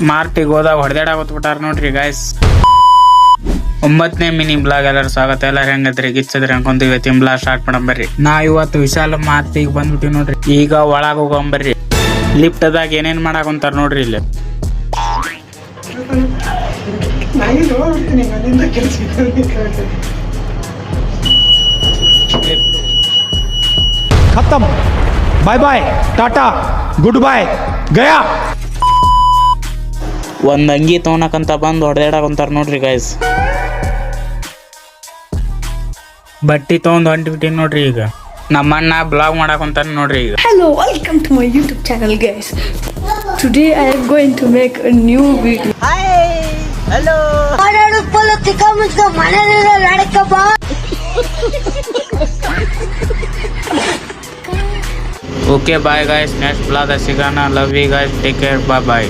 ಮಾರ್ಟಿಗೆ ಹೋದಾಗ ಹೊಡೆದಾಡಾಕತ್ಬಿಟ್ಟಾರ ನೋಡ್ರಿ guys. 9ನೇ mini blog ಎಲ್ಲರೂ ಸ್ವಾಗತ. ಎಲ್ಲಾರು ಹೆಂಗದ್ರಿ ಗಿಚ್ಚದ್ರಿ ಅನ್ಕೊಂತ ಇವತ್ತಿನ ಬ್ಲಾಗ್ ಸ್ಟಾರ್ಟ್ ಮಾಡಂಬರ್ರಿ. ನಾ ಇವತ್ತು ವಿಶಾಲ ಮಾರ್ಟಿಗೆ ಬಂದ್ಬಿಟ್ಟಿವಿ ನೋಡ್ರಿ. ಈಗ ಒಳಗ ಹೋಗಂಬರ್ರಿ. ಲಿಫ್ಟ್ ಅದಾಗ ಏನೇನ್ ಮಾಡಾಕಂತಾರ ನೋಡ್ರಿ ಇಲ್ಲಿ. खत्म, bye bye, tata, good bye, गया. ಒಂದ್ ಅಂಗಿ ತಗೊಳಕಂತ ಬಂದು ಹೊಡೆದಾಡಕಂತಾರ ನೋಡ್ರಿ ಗಾಯ್ಸ್. ಬಟ್ಟಿ ತಗೊಂಡ್ ಹೊಂಟ್ಬಿಟ್ಟಿನಿ ನೋಡ್ರಿ. ಈಗ ನಮ್ಮಣ್ಣ ಬ್ಲಾಗ್ ಮಾಡಾಕಂತಾರ ನೋಡ್ರಿ. ಈಗ Hello, welcome to my YouTube channel, guys. Today I am going to make a new video. Okay bye guys, next blog ಸಿಗೋಣ. Love you guys, take care, bye bye.